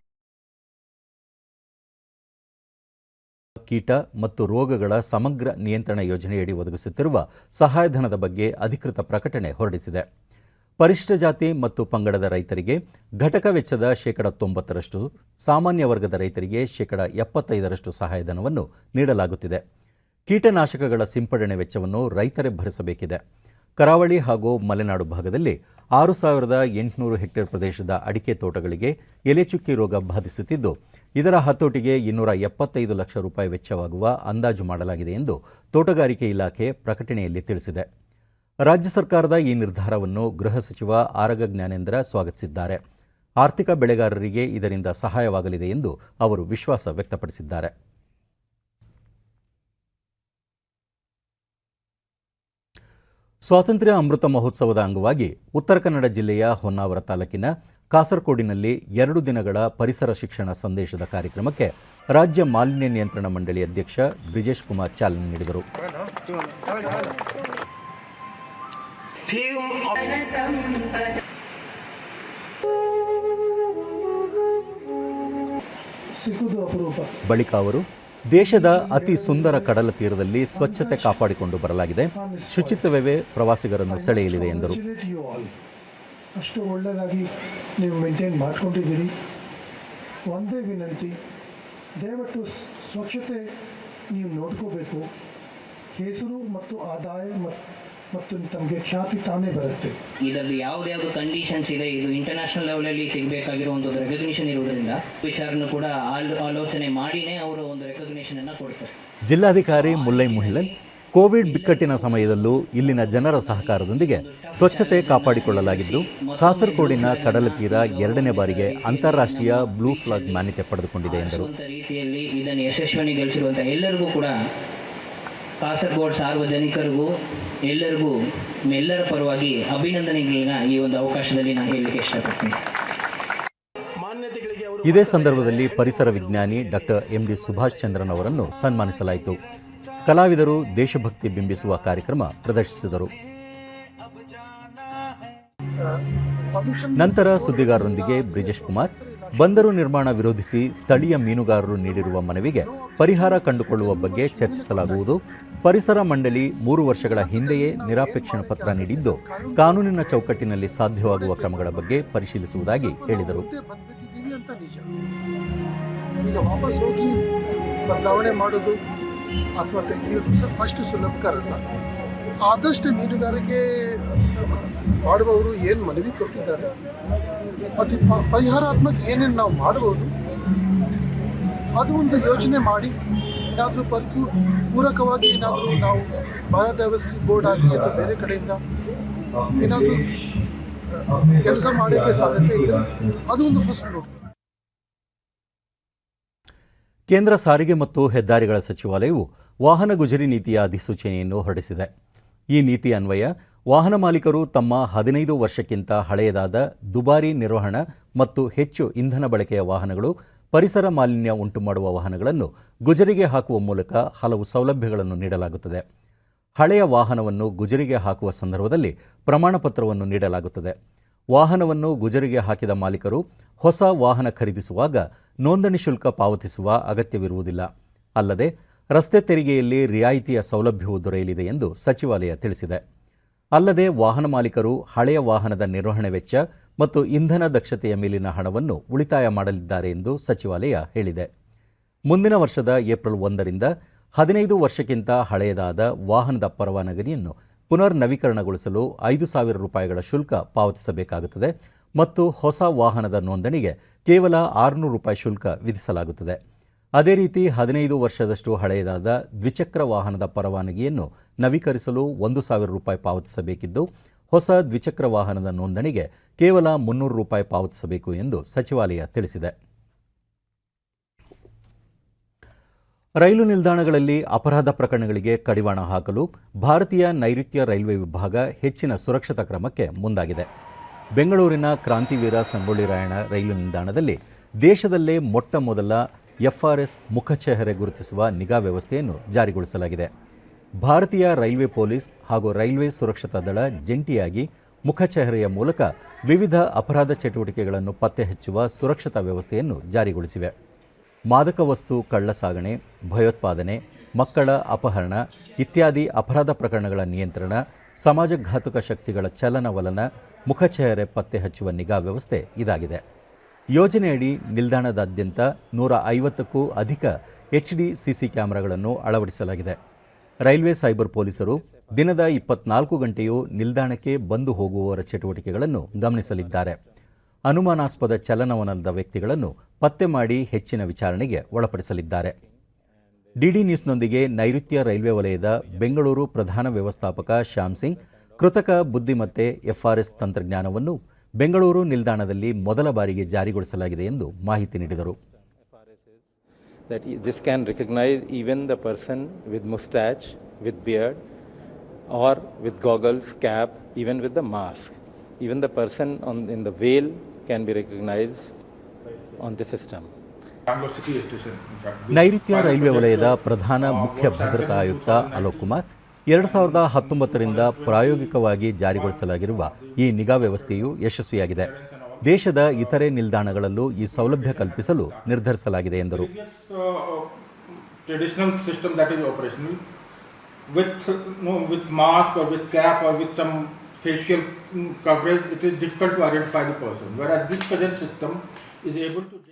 ಕೀಟ ಮತ್ತು ರೋಗಗಳ ಸಮಗ್ರ ನಿಯಂತ್ರಣ ಯೋಜನೆಯಡಿ ಒದಗಿಸುತ್ತಿರುವ ಸಹಾಯಧನದ ಬಗ್ಗೆ ಅಧಿಕೃತ ಪ್ರಕಟಣೆ ಹೊರಡಿಸಿದೆ. ಪರಿಶಿಷ್ಟ ಜಾತಿ ಮತ್ತು ಪಂಗಡದ ರೈತರಿಗೆ ಘಟಕ ವೆಚ್ಚದ 90%, ಸಾಮಾನ್ಯ ವರ್ಗದ ರೈತರಿಗೆ 75% ಸಹಾಯಧನವನ್ನು ನೀಡಲಾಗುತ್ತಿದೆ. ಕೀಟನಾಶಕಗಳ ಸಿಂಪಡಣೆ ವೆಚ್ಚವನ್ನು ರೈತರೇ ಭರಿಸಬೇಕಿದೆ. ಕರಾವಳಿ ಹಾಗೂ ಮಲೆನಾಡು ಭಾಗದಲ್ಲಿ 6,800 ಹೆಕ್ಟೇರ್ ಪ್ರದೇಶದ ಅಡಿಕೆ ತೋಟಗಳಿಗೆ ಎಲೆಚುಕ್ಕಿ ರೋಗ ಬಾಧಿಸುತ್ತಿದ್ದು, ಇದರ ಹತೋಟಿಗೆ 275 ಲಕ್ಷ ರೂಪಾಯಿ ವೆಚ್ಚವಾಗುವ ಅಂದಾಜು ಮಾಡಲಾಗಿದೆ ಎಂದು ತೋಟಗಾರಿಕೆ ಇಲಾಖೆ ಪ್ರಕಟಣೆಯಲ್ಲಿ ತಿಳಿಸಿದೆ. ರಾಜ್ಯ ಸರ್ಕಾರದ ಈ ನಿರ್ಧಾರವನ್ನು ಗೃಹ ಸಚಿವ ಆರಗ ಜ್ಞಾನೇಂದ್ರ ಸ್ವಾಗತಿಸಿದ್ದಾರೆ. ಆರ್ಥಿಕ ಬೆಳೆಗಾರರಿಗೆ ಇದರಿಂದ ಸಹಾಯವಾಗಲಿದೆ ಎಂದು ಅವರು ವಿಶ್ವಾಸ ವ್ಯಕ್ತಪಡಿಸಿದ್ದಾರೆ. ಸ್ವಾತಂತ್ರ್ಯ ಅಮೃತ ಮಹೋತ್ಸವದ ಅಂಗವಾಗಿ ಉತ್ತರ ಕನ್ನಡ ಜಿಲ್ಲೆಯ ಹೊನ್ನಾವರ ತಾಲೂಕಿನ ಕಾಸರಕೋಡಿನಲ್ಲಿ 2 ದಿನಗಳ ಪರಿಸರ ಶಿಕ್ಷಣ ಸಂದೇಶದ ಕಾರ್ಯಕ್ರಮಕ್ಕೆ ರಾಜ್ಯ ಮಾಲಿನ್ಯ ನಿಯಂತ್ರಣ ಮಂಡಳಿ ಅಧ್ಯಕ್ಷ ಬ್ರಿಜೇಶ್ ಕುಮಾರ್ ಚಾಲನೆ ನೀಡಿದರು. ಬಳಿಕ ಅವರು ದೇಶದ ಅತಿ ಸುಂದರ ಕಡಲ ತೀರದಲ್ಲಿ ಸ್ವಚ್ಛತೆ ಕಾಪಾಡಿಕೊಂಡು ಬರಲಾಗಿದೆ, ಶುಚಿತ್ವವೇ ಪ್ರವಾಸಿಗರನ್ನು ಸೆಳೆಯಲಿದೆ ಎಂದರು. ಅಷ್ಟು ಒಳ್ಳೆಯದಾಗಿ ನೀವು ಮೇಂಟೈನ್ ಮಾಡ್ಕೊಂಡಿದ್ದೀರಿ. ಒಂದೇ ವಿನಂತಿ, ದಯವಿಟ್ಟು ಸ್ವಚ್ಛತೆ ನೀವು ನೋಡ್ಕೋಬೇಕು. ಹೆಸರು ಮತ್ತು ಆದಾಯ ಮತ್ತು ತಮಗೆ ಖ್ಯಾತಿ ತಾನೇ ಬರುತ್ತೆ. ಇದರಲ್ಲಿ ಯಾವ್ದು ಕಂಡೀಷನ್ಸ್ ಇದೆ, ಇದು ಇಂಟರ್ನ್ಯಾಷನಲ್ ಲೆವೆಲಲ್ಲಿ ಸಿಗಬೇಕಾಗಿರೋ ಒಂದು ರೆಕಗ್ನಿಷನ್ ಇರುವುದರಿಂದ ವಿಚಾರನೂ ಕೂಡ ಆಲೋಚನೆ ಮಾಡಿನೇ ಅವರು ಒಂದು ರೆಕಗ್ನಿಷನ್ ಅನ್ನು ಕೊಡ್ತಾರೆ. ಜಿಲ್ಲಾಧಿಕಾರಿ ಮುಲ್ಲೈ ಮುಹಿಲನ್ ಕೋವಿಡ್ ಬಿಕ್ಕಟ್ಟಿನ ಸಮಯದಲ್ಲೂ ಇಲ್ಲಿನ ಜನರ ಸಹಕಾರದೊಂದಿಗೆ ಸ್ವಚ್ಛತೆ ಕಾಪಾಡಿಕೊಳ್ಳಲಾಗಿದ್ದು, ಕಾಸರಕೋಡಿನ ಕಡಲ ತೀರ 2ನೇ ಬಾರಿಗೆ ಅಂತಾರಾಷ್ಟ್ರೀಯ ಬ್ಲೂ ಫ್ಲಾಗ್ ಮಾನ್ಯತೆ ಪಡೆದುಕೊಂಡಿದೆ ಎಂದರು. ರೀತಿಯಲ್ಲಿ ಇದನ್ನು ಯಶಸ್ವಿಗೊಳಿಸಿರುವಂತಹ ಎಲ್ಲರಿಗೂ ಕೂಡ ಕಾಸರಗೋಡು ಸಾರ್ವಜನಿಕರಿಗೂ ಎಲ್ಲರ ಪರವಾಗಿ ಅಭಿನಂದನೆಗಳನ್ನ ಈ ಒಂದು ಅವಕಾಶದಲ್ಲಿ ನಾನು ಹೇಳಲಿಕ್ಕೆ ಇಷ್ಟಪಡ್ತೀನಿ. ಇದೇ ಸಂದರ್ಭದಲ್ಲಿ ಪರಿಸರ ವಿಜ್ಞಾನಿ ಡಾಕ್ಟರ್ MD ಸುಭಾಷ್ ಚಂದ್ರನ್ ಅವರನ್ನು ಸನ್ಮಾನಿಸಲಾಯಿತು. ಕಲಾವಿದರು ದೇಶಭಕ್ತಿ ಬಿಂಬಿಸುವ ಕಾರ್ಯಕ್ರಮ ಪ್ರದರ್ಶಿಸಿದರು. ನಂತರ ಸುದ್ದಿಗಾರರೊಂದಿಗೆ ಬ್ರಿಜೇಶ್ ಕುಮಾರ್ ಬಂದರು ನಿರ್ಮಾಣ ವಿರೋಧಿಸಿ ಸ್ಥಳೀಯ ಮೀನುಗಾರರು ನೀಡಿರುವ ಮನವಿಗೆ ಪರಿಹಾರ ಕಂಡುಕೊಳ್ಳುವ ಬಗ್ಗೆ ಚರ್ಚಿಸಲಾಗುವುದು. ಪರಿಸರ ಮಂಡಳಿ 3 ವರ್ಷಗಳ ಹಿಂದೆಯೇ ನಿರಾಪೇಕ್ಷಣ ಪತ್ರ ನೀಡಿದ್ದು, ಕಾನೂನಿನ ಚೌಕಟ್ಟಿನಲ್ಲಿ ಸಾಧ್ಯವಾಗುವ ಕ್ರಮಗಳ ಬಗ್ಗೆ ಪರಿಶೀಲಿಸುವುದಾಗಿ ಹೇಳಿದರು. ಈಗ ವಾಪಸ್ ಹೋಗಿ ಬದಲಾವಣೆ ಮಾಡೋದು ಅಥವಾ ತೆಗೆಯೋದು ಅಷ್ಟು ಸುಲಭಕರಲ್ಲ. ಆದಷ್ಟು ಮೀನುಗಾರಿಕೆ ಮಾಡುವವರು ಏನು ಮನವಿ ಕೊಟ್ಟಿದ್ದಾರೆ ಅದು ಪರಿಹಾರಾತ್ಮಕ ಏನೇನು ನಾವು ಮಾಡಬಹುದು ಅದು ಒಂದು ಯೋಚನೆ ಮಾಡಿ ಏನಾದರೂ ಪೂರಕವಾಗಿ ಏನಾದರೂ ನಾವು ಬಯೋಡೈವರ್ಸಿಟಿ ಬೋರ್ಡ್ ಆಗಲಿ ಅಥವಾ ಬೇರೆ ಕಡೆಯಿಂದ ಏನಾದರೂ ಕೆಲಸ ಮಾಡೋಕ್ಕೆ ಸಾಧ್ಯತೆ ಇದೆ. ಅದು ಒಂದು ಫಸ್ಟ್ ನೋಡ್. ಕೇಂದ್ರ ಸಾರಿಗೆ ಮತ್ತು ಹೆದ್ದಾರಿಗಳ ಸಚಿವಾಲಯವು ವಾಹನ ಗುಜರಿ ನೀತಿಯ ಅಧಿಸೂಚನೆಯನ್ನು ಹೊರಡಿಸಿದೆ. ಈ ನೀತಿ ಅನ್ವಯ ವಾಹನ ಮಾಲೀಕರು ತಮ್ಮ 15 ವರ್ಷಕ್ಕಿಂತ ಹಳೆಯದಾದ ದುಬಾರಿ ನಿರ್ವಹಣಾ ಮತ್ತು ಹೆಚ್ಚು ಇಂಧನ ಬಳಕೆಯ ವಾಹನಗಳು, ಪರಿಸರ ಮಾಲಿನ್ಯ ಉಂಟುಮಾಡುವ ವಾಹನಗಳನ್ನು ಗುಜರಿಗೆ ಹಾಕುವ ಮೂಲಕ ಹಲವು ಸೌಲಭ್ಯಗಳನ್ನು ನೀಡಲಾಗುತ್ತದೆ. ಹಳೆಯ ವಾಹನವನ್ನು ಗುಜರಿಗೆ ಹಾಕುವ ಸಂದರ್ಭದಲ್ಲಿ ಪ್ರಮಾಣಪತ್ರವನ್ನು ನೀಡಲಾಗುತ್ತದೆ. ವಾಹನವನ್ನು ಗುಜರಿಗೆ ಹಾಕಿದ ಮಾಲೀಕರು ಹೊಸ ವಾಹನ ಖರೀದಿಸುವಾಗ ನೋಂದಣಿ ಶುಲ್ಕ ಪಾವತಿಸುವ ಅಗತ್ಯವಿರುವುದಿಲ್ಲ. ಅಲ್ಲದೆ ರಸ್ತೆ ತೆರಿಗೆಯಲ್ಲಿ ರಿಯಾಯಿತಿಯ ಸೌಲಭ್ಯವೂ ದೊರೆಯಲಿದೆ ಎಂದು ಸಚಿವಾಲಯ ತಿಳಿಸಿದೆ. ಅಲ್ಲದೆ ವಾಹನ ಮಾಲೀಕರು ಹಳೆಯ ವಾಹನದ ನಿರ್ವಹಣೆ ವೆಚ್ಚ ಮತ್ತು ಇಂಧನ ದಕ್ಷತೆಯ ಮೇಲಿನ ಹಣವನ್ನು ಉಳಿತಾಯ ಮಾಡಲಿದ್ದಾರೆ ಎಂದು ಸಚಿವಾಲಯ ಹೇಳಿದೆ. ಮುಂದಿನ ವರ್ಷದ ಏಪ್ರಿಲ್ 1ರಿಂದ 15 ವರ್ಷಕ್ಕಿಂತ ಹಳೆಯದಾದ ವಾಹನದ ಪರವಾನಗಿಯನ್ನು ಪುನರ್ ನವೀಕರಣಗೊಳಿಸಲು 5,000 ರೂಪಾಯಿಗಳ ಶುಲ್ಕ ಪಾವತಿಸಬೇಕಾಗುತ್ತದೆ ಮತ್ತು ಹೊಸ ವಾಹನದ ನೋಂದಣಿಗೆ ಕೇವಲ 600 ರೂಪಾಯಿ ಶುಲ್ಕ ವಿಧಿಸಲಾಗುತ್ತದೆ. ಅದೇ ರೀತಿ 15 ವರ್ಷದಷ್ಟು ಹಳೆಯದಾದ ದ್ವಿಚಕ್ರ ವಾಹನದ ಪರವಾನಗಿಯನ್ನು ನವೀಕರಿಸಲು 1,000 ರೂಪಾಯಿ ಪಾವತಿಸಬೇಕಿದ್ದು, ಹೊಸ ದ್ವಿಚಕ್ರ ವಾಹನದ ನೋಂದಣಿಗೆ ಕೇವಲ 300 ರೂಪಾಯಿ ಪಾವತಿಸಬೇಕು ಎಂದು ಸಚಿವಾಲಯ ತಿಳಿಸಿದೆ. ರೈಲು ನಿಲ್ದಾಣಗಳಲ್ಲಿ ಅಪರಾಧ ಪ್ರಕರಣಗಳಿಗೆ ಕಡಿವಾಣ ಹಾಕಲು ಭಾರತೀಯ ನೈಋತ್ಯ ರೈಲ್ವೆ ವಿಭಾಗ ಹೆಚ್ಚಿನ ಸುರಕ್ಷತಾ ಕ್ರಮಕ್ಕೆ ಮುಂದಾಗಿದೆ. ಬೆಂಗಳೂರಿನ ಕ್ರಾಂತಿವೀರ ಸಂಗೊಳ್ಳಿ ರಾಯಣ್ಣ ರೈಲು ನಿಲ್ದಾಣದಲ್ಲಿ ದೇಶದಲ್ಲೇ ಮೊಟ್ಟ ಮೊದಲ FRS ಮುಖಚೆಹರೆ ಗುರುತಿಸುವ ನಿಗಾ ವ್ಯವಸ್ಥೆಯನ್ನು ಜಾರಿಗೊಳಿಸಲಾಗಿದೆ. ಭಾರತೀಯ ರೈಲ್ವೆ ಪೊಲೀಸ್ ಹಾಗೂ ರೈಲ್ವೆ ಸುರಕ್ಷತಾ ದಳ ಜಂಟಿಯಾಗಿ ಮುಖಚೆಹರೆಯ ಮೂಲಕ ವಿವಿಧ ಅಪರಾಧ ಚಟುವಟಿಕೆಗಳನ್ನು ಪತ್ತೆ ಹಚ್ಚುವ ಸುರಕ್ಷತಾ ವ್ಯವಸ್ಥೆಯನ್ನು ಜಾರಿಗೊಳಿಸಿವೆ. ಮಾದಕ ವಸ್ತು ಕಳ್ಳಸಾಗಣೆ, ಭಯೋತ್ಪಾದನೆ, ಮಕ್ಕಳ ಅಪಹರಣ ಇತ್ಯಾದಿ ಅಪರಾಧ ಪ್ರಕರಣಗಳ ನಿಯಂತ್ರಣ, ಸಮಾಜಘಾತುಕ ಶಕ್ತಿಗಳ ಚಲನವಲನ ಮುಖಚಹರೆ ಪತ್ತೆ ಹಚ್ಚುವ ನಿಗಾ ವ್ಯವಸ್ಥೆ ಇದಾಗಿದೆ. ಯೋಜನೆಯಡಿ ನಿಲ್ದಾಣದಾದ್ಯಂತ 150ಕ್ಕೂ ಅಧಿಕ HD CC ಕ್ಯಾಮೆರಾಗಳನ್ನು ಅಳವಡಿಸಲಾಗಿದೆ. ರೈಲ್ವೆ ಸೈಬರ್ ಪೊಲೀಸರು ದಿನದ 24 ಗಂಟೆಯೂ ನಿಲ್ದಾಣಕ್ಕೆ ಬಂದು ಹೋಗುವವರ ಚಟುವಟಿಕೆಗಳನ್ನು ಗಮನಿಸಲಿದ್ದಾರೆ. ಅನುಮಾನಾಸ್ಪದ ಚಲನವಲನದ ವ್ಯಕ್ತಿಗಳನ್ನು ಪತ್ತೆ ಮಾಡಿ ಹೆಚ್ಚಿನ ವಿಚಾರಣೆಗೆ ಒಳಪಡಿಸಲಿದ್ದಾರೆ. ಡಿಡಿ ನ್ಯೂಸ್ನೊಂದಿಗೆ ನೈಋತ್ಯ ರೈಲ್ವೆ ವಲಯದ ಬೆಂಗಳೂರು ಪ್ರಧಾನ ವ್ಯವಸ್ಥಾಪಕ ಶ್ಯಾಮ್ ಸಿಂಗ್ ಕೃತಕ ಬುದ್ಧಿಮತ್ತೆ FRS ತಂತ್ರಜ್ಞಾನವನ್ನು ಬೆಂಗಳೂರು ನಿಲ್ದಾಣದಲ್ಲಿ ಮೊದಲ ಬಾರಿಗೆ ಜಾರಿಗೊಳಿಸಲಾಗಿದೆ ಎಂದು ಮಾಹಿತಿ ನೀಡಿದರು. That this can recognize even the person with mustache, with beard, or with goggles, cap, even with the mask. Even the person in the veil can be recognized on the system. ನೈಋತ್ಯ railway ವಲಯದ ಪ್ರಧಾನ ಮುಖ್ಯ ಭದ್ರತಾ ಆಯುಕ್ತ ಅಲೋಕ್ ಕುಮಾರ್ 2019ರಿಂದ ಪ್ರಾಯೋಗಿಕವಾಗಿ ಜಾರಿಗೊಳಿಸಲಾಗಿರುವ ಈ ನಿಗಾ ವ್ಯವಸ್ಥೆಯು ಯಶಸ್ವಿಯಾಗಿದೆ. ದೇಶದ ಇತರೆ ನಿಲ್ದಾಣಗಳಲ್ಲೂ ಈ ಸೌಲಭ್ಯ ಕಲ್ಪಿಸಲು ನಿರ್ಧರಿಸಲಾಗಿದೆ ಎಂದರು. Traditional system that is operational with mask or with cap or with some facial coverage, it is difficult to identify the person. Whereas this present system is able to detect.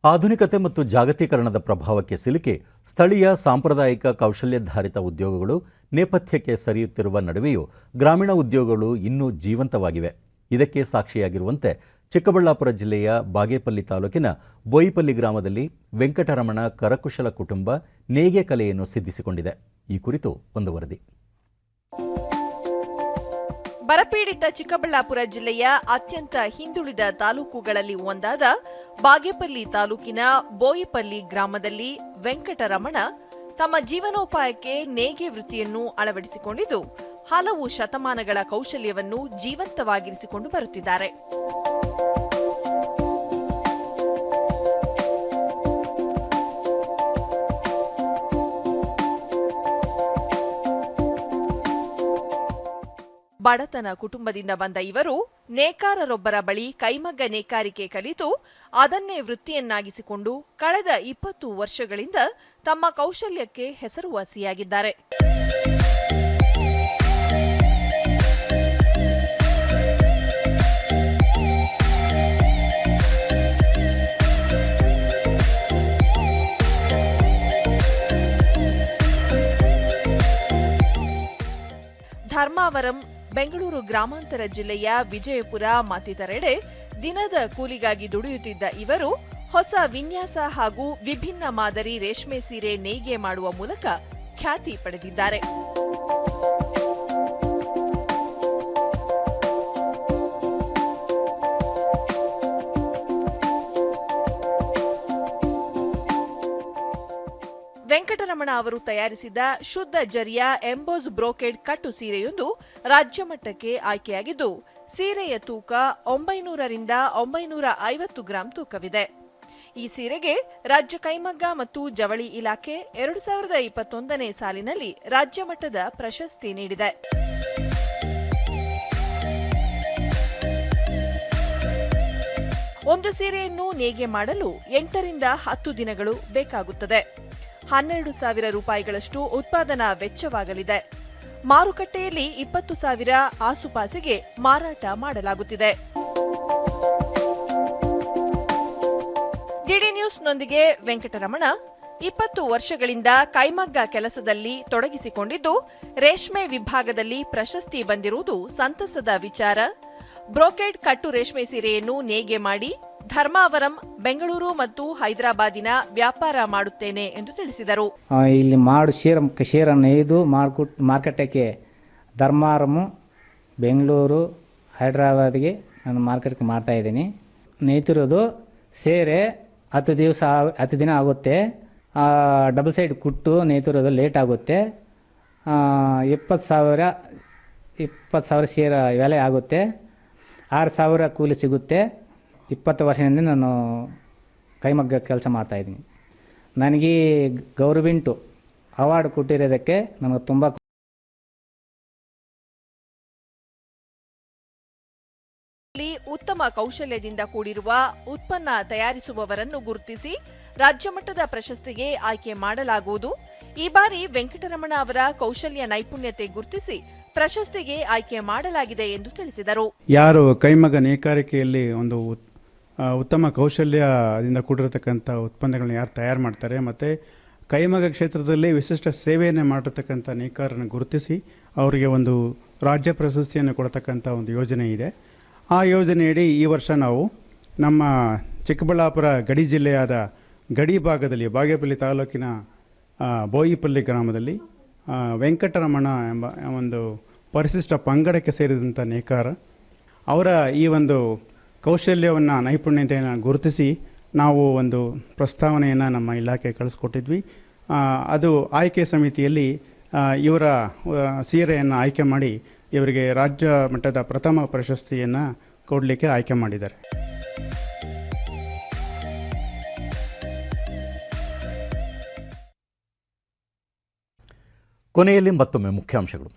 ಆಧುನಿಕತೆ ಮತ್ತು ಜಾಗತೀಕರಣದ ಪ್ರಭಾವಕ್ಕೆ ಸಿಲುಕಿ ಸ್ಥಳೀಯ ಸಾಂಪ್ರದಾಯಿಕ ಕೌಶಲ್ಯಾಧಾರಿತ ಉದ್ಯೋಗಗಳು ನೇಪಥ್ಯಕ್ಕೆ ಸರಿಯುತ್ತಿರುವ ನಡುವೆಯೂ ಗ್ರಾಮೀಣ ಉದ್ಯೋಗಗಳು ಇನ್ನೂ ಜೀವಂತವಾಗಿವೆ. ಇದಕ್ಕೆ ಸಾಕ್ಷಿಯಾಗಿರುವಂತೆ ಚಿಕ್ಕಬಳ್ಳಾಪುರ ಜಿಲ್ಲೆಯ ಬಾಗೇಪಲ್ಲಿ ತಾಲೂಕಿನ ಬೋಯಿಪಲ್ಲಿ ಗ್ರಾಮದಲ್ಲಿ ವೆಂಕಟರಮಣ ಕರಕುಶಲ ಕುಟುಂಬ ನೇಯ್ಗೆ ಕಲೆಯನ್ನು ಸಿದ್ಧಿಸಿಕೊಂಡಿದೆ. ಈ ಕುರಿತು ಒಂದು ವರದಿ. ಬರಪೀಡಿತ ಚಿಕ್ಕಬಳ್ಳಾಪುರ ಜಿಲ್ಲೆಯ ಅತ್ಯಂತ ಹಿಂದುಳಿದ ತಾಲೂಕುಗಳಲ್ಲಿ ಒಂದಾದ ಬಾಗೇಪಲ್ಲಿ ತಾಲೂಕಿನ ಬೋಯಿಪಲ್ಲಿ ಗ್ರಾಮದಲ್ಲಿ ವೆಂಕಟರಮಣ ತಮ್ಮ ಜೀವನೋಪಾಯಕ್ಕೆ ನೇಯ್ಗೆ ವೃತ್ತಿಯನ್ನು ಅಳವಡಿಸಿಕೊಂಡಿದ್ದು ಹಲವು ಶತಮಾನಗಳ ಕೌಶಲ್ಯವನ್ನು ಜೀವಂತವಾಗಿರಿಸಿಕೊಂಡು ಬರುತ್ತಿದ್ದಾರೆ. ಬಡತನ ಕುಟುಂಬದಿಂದ ಬಂದ ಇವರು ನೇಕಾರರೊಬ್ಬರ ಬಳಿ ಕೈಮಗ್ಗ ನೇಕಾರಿಕೆ ಕಲಿತು ಅದನ್ನೇ ವೃತ್ತಿಯನ್ನಾಗಿಸಿಕೊಂಡು ಕಳೆದ 20 ವರ್ಷಗಳಿಂದ ತಮ್ಮ ಕೌಶಲ್ಯಕ್ಕೆ ಹೆಸರುವಾಸಿಯಾಗಿದ್ದಾರೆ. ಧರ್ಮಾವರಂ, ಬೆಂಗಳೂರು ಗ್ರಾಮಾಂತರ ಜಿಲ್ಲೆಯ ವಿಜಯಪುರ ಮತ್ತಿತರೆಡೆ ದಿನದ ಕೂಲಿಗಾಗಿ ದುಡಿಯುತ್ತಿದ್ದ ಇವರು ಹೊಸ ವಿನ್ಯಾಸ ಹಾಗೂ ವಿಭಿನ್ನ ಮಾದರಿ ರೇಷ್ಮೆ ಸೀರೆ ನೇಯ್ಗೆ ಮಾಡುವ ಮೂಲಕ ಖ್ಯಾತಿ ಪಡೆದಿದ್ದಾರೆ. ವೆಂಕಟರಮಣ ಅವರು ತಯಾರಿಸಿದ ಶುದ್ಧ ಜರಿಯ ಎಂಬೋಸ್ ಬ್ರೋಕೆಡ್ ಕಟ್ಟು ಸೀರೆಯೊಂದು ರಾಜ್ಯ ಮಟ್ಟಕ್ಕೆ ಆಯ್ಕೆಯಾಗಿದ್ದು ಸೀರೆಯ ತೂಕ 900ರಿಂದ 950 ಗ್ರಾಂ ತೂಕವಿದೆ. ಈ ಸೀರೆಗೆ ರಾಜ್ಯ ಕೈಮಗ್ಗ ಮತ್ತು ಜವಳಿ ಇಲಾಖೆ 2021ನೇ ಸಾಲಿನಲ್ಲಿ ರಾಜ್ಯ ಮಟ್ಟದ ಪ್ರಶಸ್ತಿ ನೀಡಿದೆ. ಒಂದು ಸೀರೆಯನ್ನು ನೇಯ್ಗೆ ಮಾಡಲು 8ರಿಂದ 10 ದಿನಗಳು ಬೇಕಾಗುತ್ತದೆ. 12,000 ರೂಪಾಯಿಗಳಷ್ಟು ಉತ್ಪಾದನಾ ವೆಚ್ಚವಾಗಲಿದೆ. ಮಾರುಕಟ್ಟೆಯಲ್ಲಿ 20,000 ಆಸುಪಾಸಿಗೆ ಮಾರಾಟ ಮಾಡಲಾಗುತ್ತಿದೆ. ಡಿಡಿ ನ್ಯೂಸ್ನೊಂದಿಗೆ ವೆಂಕಟರಮಣ 20 ವರ್ಷಗಳಿಂದ ಕೈಮಗ್ಗ ಕೆಲಸದಲ್ಲಿ ತೊಡಗಿಸಿಕೊಂಡಿದ್ದು ರೇಷ್ಮೆ ವಿಭಾಗದಲ್ಲಿ ಪ್ರಶಸ್ತಿ ಬಂದಿರುವುದು ಸಂತಸದ ವಿಚಾರ. ಬ್ರೋಕೆಡ್ ಕಟ್ಟು ರೇಷ್ಮೆ ಸೀರೆಯನ್ನು ನೇಯ್ಗೆ ಮಾಡಿ ಧರ್ಮಾವರಂ, ಬೆಂಗಳೂರು ಮತ್ತು ಹೈದರಾಬಾದಿನ ವ್ಯಾಪಾರ ಮಾಡುತ್ತೇನೆ ಎಂದು ತಿಳಿಸಿದರು. ಇಲ್ಲಿ ಮಾಡು ಶೀರ ನೇಯ್ದು ಮಾರ್ಕೆಟ್ಗೆ ಧರ್ಮಾವರಂ, ಬೆಂಗಳೂರು, ಹೈದರಾಬಾದ್ಗೆ ನಾನು ಮಾರ್ಕೆಟ್ಗೆ ಮಾಡ್ತಾ ಇದ್ದೀನಿ. ನೇಯ್ತಿರೋದು ಸೀರೆ 10 ದಿನ ಆಗುತ್ತೆ. ಡಬಲ್ ಸೈಡ್ ಕುಟ್ಟು ನೇಯ್ತಿರೋದು ಲೇಟ್ ಆಗುತ್ತೆ. 20,000 ಸೀರೆ ಬೆಲೆ ಆಗುತ್ತೆ. 6,000 ಕೂಲಿ ಸಿಗುತ್ತೆ. 20 ವರ್ಷದಿಂದ ನಾನು ಕೈಮಗ್ಗ ಕೆಲಸ ಮಾಡ್ತಾಯಿದ್ದೀನಿ. ನನಗೆ ಗೌರ್ಮೆಂಟು ಅವಾರ್ಡ್ ಕೊಟ್ಟಿರೋದಕ್ಕೆ ನನಗೆ ತುಂಬ ಉತ್ತಮ ಕೌಶಲ್ಯದಿಂದ ಕೂಡಿರುವ ಉತ್ಪನ್ನ ತಯಾರಿಸುವವರನ್ನು ಗುರುತಿಸಿ ರಾಜ್ಯ ಮಟ್ಟದ ಪ್ರಶಸ್ತಿಗೆ ಆಯ್ಕೆ ಮಾಡಲಾಗುವುದು. ಈ ಬಾರಿ ವೆಂಕಟರಮಣ ಅವರ ಕೌಶಲ್ಯ ನೈಪುಣ್ಯತೆ ಗುರುತಿಸಿ ಪ್ರಶಸ್ತಿಗೆ ಆಯ್ಕೆ ಮಾಡಲಾಗಿದೆ ಎಂದು ತಿಳಿಸಿದರು. ಯಾರು ಕೈಮಗ್ಗ ನೇಕಾರಿಕೆಯಲ್ಲಿ ಒಂದು ಉತ್ತಮ ಕೌಶಲ್ಯದಿಂದ ಕೂಡಿರತಕ್ಕಂಥ ಉತ್ಪನ್ನಗಳನ್ನ ಯಾರು ತಯಾರು ಮಾಡ್ತಾರೆ ಮತ್ತು ಕೈಮಗ್ಗ ಕ್ಷೇತ್ರದಲ್ಲಿ ವಿಶಿಷ್ಟ ಸೇವೆಯನ್ನು ಮಾಡಿರ್ತಕ್ಕಂಥ ನೇಕಾರರನ್ನು ಗುರುತಿಸಿ ಅವರಿಗೆ ಒಂದು ರಾಜ್ಯ ಪ್ರಶಸ್ತಿಯನ್ನು ಕೊಡತಕ್ಕಂಥ ಒಂದು ಯೋಜನೆ ಇದೆ. ಆ ಯೋಜನೆಯಡಿ ಈ ವರ್ಷ ನಾವು ನಮ್ಮ ಚಿಕ್ಕಬಳ್ಳಾಪುರ ಗಡಿ ಜಿಲ್ಲೆಯಾದ ಗಡಿ ಭಾಗದಲ್ಲಿ ಬಾಗೇಪಲ್ಲಿ ತಾಲೂಕಿನ ಬೋಯಿಪಲ್ಲಿ ಗ್ರಾಮದಲ್ಲಿ ವೆಂಕಟರಮಣ ಎಂಬ ಒಂದು ಪರಿಶಿಷ್ಟ ಪಂಗಡಕ್ಕೆ ಸೇರಿದಂಥ ನೇಕಾರ ಅವರ ಈ ಒಂದು ಕೌಶಲ್ಯವನ್ನು ನೈಪುಣ್ಯತೆಯನ್ನು ಗುರುತಿಸಿ ನಾವು ಒಂದು ಪ್ರಸ್ತಾವನೆಯನ್ನು ನಮ್ಮ ಇಲಾಖೆ ಕಳಿಸ್ಕೊಟ್ಟಿದ್ವಿ. ಅದು ಆಯ್ಕೆ ಸಮಿತಿಯಲ್ಲಿ ಇವರ ಸೀರೆಯನ್ನು ಆಯ್ಕೆ ಮಾಡಿ ಇವರಿಗೆ ರಾಜ್ಯ ಮಟ್ಟದ ಪ್ರಥಮ ಪ್ರಶಸ್ತಿಯನ್ನು ಕೊಡಲಿಕ್ಕೆ ಆಯ್ಕೆ ಮಾಡಿದ್ದಾರೆ. ಕೊನೆಯಲ್ಲಿ ಮತ್ತೊಮ್ಮೆ ಮುಖ್ಯಾಂಶಗಳು.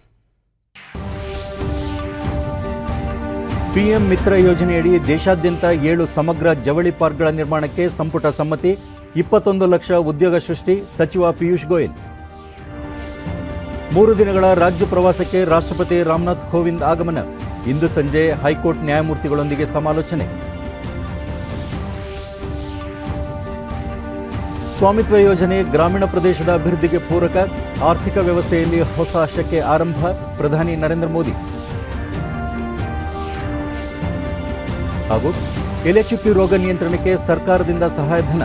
ಪಿಎಂ ಮಿತ್ರ ಯೋಜನೆಯಡಿ ದೇಶಾದ್ಯಂತ 7 ಸಮಗ್ರ ಜವಳಿ ಪಾರ್ಕ್ಗಳ ನಿರ್ಮಾಣಕ್ಕೆ ಸಂಪುಟ ಸಮ್ಮತಿ. 21 ಲಕ್ಷ ಉದ್ಯೋಗ ಸೃಷ್ಟಿ. ಸಚಿವ ಪಿಯೂಷ್ ಗೋಯಲ್. 3 ದಿನಗಳ ರಾಜ್ಯ ಪ್ರವಾಸಕ್ಕೆ ರಾಷ್ಟ್ರಪತಿ ರಾಮನಾಥ್ ಕೋವಿಂದ್ ಆಗಮನ. ಇಂದು ಸಂಜೆ ಹೈಕೋರ್ಟ್ ನ್ಯಾಯಮೂರ್ತಿಗಳೊಂದಿಗೆ ಸಮಾಲೋಚನೆ. ಸ್ವಾಮಿತ್ವ ಯೋಜನೆ ಗ್ರಾಮೀಣ ಪ್ರದೇಶದ ಅಭಿವೃದ್ಧಿಗೆ ಪೂರಕ. ಆರ್ಥಿಕ ವ್ಯವಸ್ಥೆಯಲ್ಲಿ ಹೊಸ ಶಕೆ ಆರಂಭ. ಪ್ರಧಾನಿ ನರೇಂದ್ರ ಮೋದಿ. ಹಾಗೂ ಎಲೆಚುಕ್ಕಿ ರೋಗ ನಿಯಂತ್ರಣಕ್ಕೆ ಸರ್ಕಾರದಿಂದ ಸಹಾಯಧನ.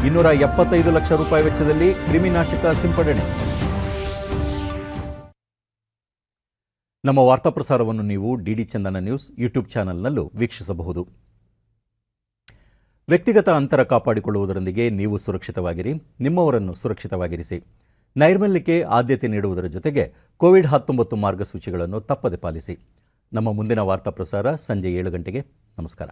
275 ಲಕ್ಷ ರೂಪಾಯಿ ವೆಚ್ಚದಲ್ಲಿ ಕ್ರಿಮಿನಾಶಕ ಸಿಂಪಡಣೆ. ನಮ್ಮ ವಾರ್ತಾ ಪ್ರಸಾರವನ್ನು ನೀವು ಡಿಡಿ ಚಂದನ ನ್ಯೂಸ್ ಯೂಟ್ಯೂಬ್ ಚಾನೆಲ್ನಲ್ಲೂ ವೀಕ್ಷಿಸಬಹುದು. ವ್ಯಕ್ತಿಗತ ಅಂತರ ಕಾಪಾಡಿಕೊಳ್ಳುವುದರೊಂದಿಗೆ ನೀವು ಸುರಕ್ಷಿತವಾಗಿರಿ, ನಿಮ್ಮವರನ್ನು ಸುರಕ್ಷಿತವಾಗಿರಿಸಿ. ನೈರ್ಮಲ್ಯಕ್ಕೆ ಆದ್ಯತೆ ನೀಡುವುದರ ಜೊತೆಗೆ ಕೋವಿಡ್-19 ಮಾರ್ಗಸೂಚಿಗಳನ್ನು ತಪ್ಪದೆ ಪಾಲಿಸಿ. ನಮ್ಮ ಮುಂದಿನ ವಾರ್ತಾ ಪ್ರಸಾರ ಸಂಜೆ 7 ಗಂಟೆಗೆ. ನಮಸ್ಕಾರ.